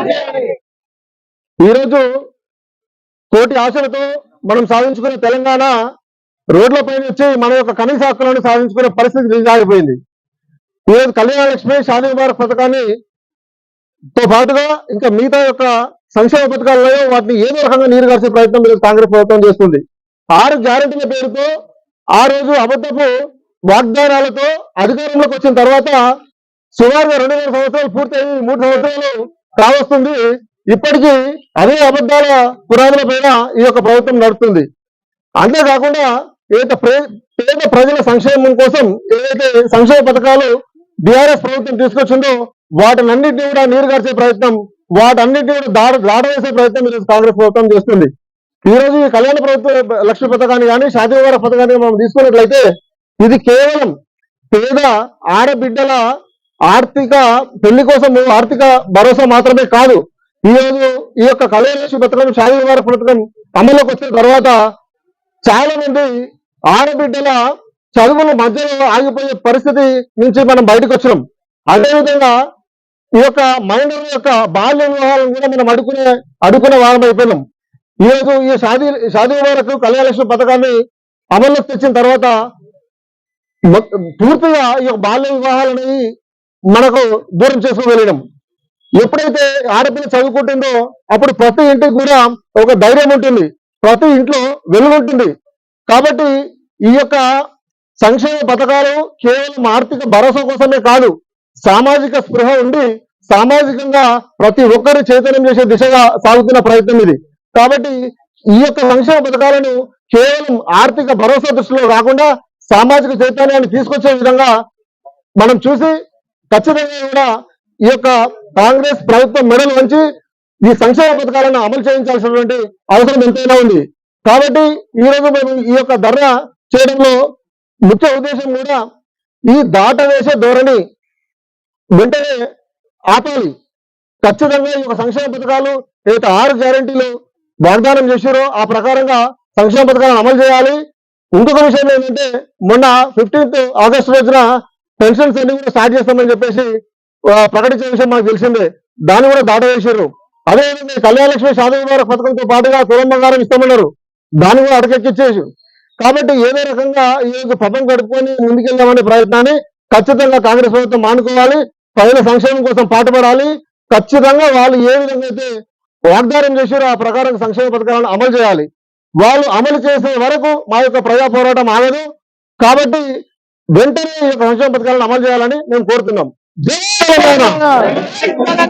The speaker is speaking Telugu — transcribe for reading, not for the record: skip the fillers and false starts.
ఈ రోజు కోటి ఆశలతో మనం సాధించుకునే తెలంగాణ రోడ్లపై వచ్చి మన యొక్క కనీస హక్కులను సాధించుకునే పరిస్థితి ఆగిపోయింది. ఈరోజు కళ్యాణ లక్ష్మి, షాదీ ముబారక్ పథకాన్ని తో పాటుగా ఇంకా మిగతా యొక్క సంక్షేమ పథకాలలో వాటిని ఏదో రకంగా నీరు గార్చే ప్రయత్నం కాంగ్రెస్ ప్రభుత్వం చేస్తుంది. 6 గ్యారెంటీల పేరుతో ఆ రోజు అబద్ధపు వాగ్దానాలతో అధికారంలోకి వచ్చిన తర్వాత సుమారుగా 2.5 సంవత్సరాలు పూర్తయి 3 సంవత్సరాలు కావస్తుంది. ఇప్పటికీ అదే అబద్ధాల పురాణాల పైన ఈ యొక్క ప్రభుత్వం నడుస్తుంది. అంతేకాకుండా ఏదైతే పేద ప్రజల సంక్షేమం కోసం ఏదైతే సంక్షేమ పథకాలు బీఆర్ఎస్ ప్రభుత్వం తీసుకొచ్చిందో వాటినన్నింటినీ కూడా నీరు గార్చే ప్రయత్నం, వాటన్నింటినీ కూడా దాటవేసే ప్రయత్నం ఈరోజు కాంగ్రెస్ ప్రభుత్వం చేస్తుంది. ఈ రోజు ఈ కళ్యాణ ప్రభుత్వ లక్ష్మి పథకాన్ని కానీ, షాదీ ముబారక్ పథకాన్ని మనం తీసుకున్నట్లయితే ఇది కేవలం పేద ఆడబిడ్డల ఆర్థిక పెళ్లి కోసం ఆర్థిక భరోసా మాత్రమే కాదు. ఈ రోజు ఈ యొక్క కళ్యాణ లక్ష్మి పథకం, షాదీ ముబారక్ పథకం అమల్లోకి వచ్చిన తర్వాత చాలా మంది ఆడబిడ్డల చదువుల మధ్యలో ఆగిపోయే పరిస్థితి నుంచి మనం బయటకు వచ్చినాం. అదేవిధంగా ఈ యొక్క మైనర్ల యొక్క బాల్య వివాహాలను కూడా మనం అడుకునే వారం అయిపోయినాం. ఈ రోజు ఈ షాదీ ముబారక్ కళ్యాణ లక్ష్మి పథకాన్ని అమల్లోకి తెచ్చిన తర్వాత పూర్తిగా ఈ యొక్క బాల్య వివాహాలని మనకు దూరం చేసుకోగలిగినాం. ఎప్పుడైతే ఆడపిల్ల చదువుకుంటుందో అప్పుడు ప్రతి ఇంటికి కూడా ఒక ధైర్యం ఉంటుంది, ప్రతి ఇంట్లో వెలుగు ఉంటుంది. కాబట్టి ఈ యొక్క సంక్షేమ పథకాలు కేవలం ఆర్థిక భరోసా కోసమే కాదు, సామాజిక స్పృహ ఉండి సామాజికంగా ప్రతి ఒక్కరి చైతన్యం చేసే దిశగా సాగుతున్న ప్రయత్నం ఇది. కాబట్టి ఈ యొక్క సంక్షేమ పథకాలను కేవలం ఆర్థిక భరోసా దృష్టిలో కాకుండా సామాజిక చైతన్యాన్ని తీసుకొచ్చే విధంగా మనం చూసి ఖచ్చితంగా కూడా ఈ యొక్క కాంగ్రెస్ ప్రభుత్వం మెడలు వంచి ఈ సంక్షేమ పథకాలను అమలు చేయించాల్సినటువంటి అవసరం ఎంతైనా ఉంది. కాబట్టి ఈ రోజు మేము ఈ యొక్క ధర్నా చేయడంలో ముఖ్య ఉద్దేశం కూడా ఈ దాటవేసే ధోరణి వెంటనే ఆపాలి. ఖచ్చితంగా ఈ యొక్క సంక్షేమ పథకాలు ఏదైతే 6 గ్యారెంటీలు వాగ్దానం చేశారో ఆ ప్రకారంగా సంక్షేమ పథకాలను అమలు చేయాలి. ఇంకొక విషయం ఏంటంటే మొన్న 15th ఆగస్టు రోజున పెన్షన్స్ అన్ని కూడా స్టార్ట్ చేస్తామని చెప్పేసి ప్రకటించిన విషయం మనకు తెలిసిందే. దాన్ని కూడా దాటవేశారు. అదేవిధంగా కళ్యాణ లక్ష్మి, షాదీ ముబారక్ పథకంతో పాటుగా తులం బంగారం ఇస్తామన్నారు, దాన్ని కూడా అటకెక్కించేసి. కాబట్టి ఏదో రకంగా ఈ రోజు పథకం గడుపుకొని ముందుకెళ్దామనే ప్రయత్నాన్ని ఖచ్చితంగా కాంగ్రెస్ ప్రభుత్వం మానుకోవాలి. ప్రజల సంక్షేమం కోసం పాటుపడాలి. ఖచ్చితంగా వాళ్ళు ఏ విధంగా అయితే వాగ్దానం చేశారో ఆ ప్రకారం సంక్షేమ పథకాలను అమలు చేయాలి. వాళ్ళు అమలు చేసే వరకు మా యొక్క ప్రజా పోరాటం ఆగదు. కాబట్టి వెంటనే ఈ యొక్క సంక్షేమ పథకాలను అమలు చేయాలని మేము కోరుతున్నాం. జై తెలంగాణ.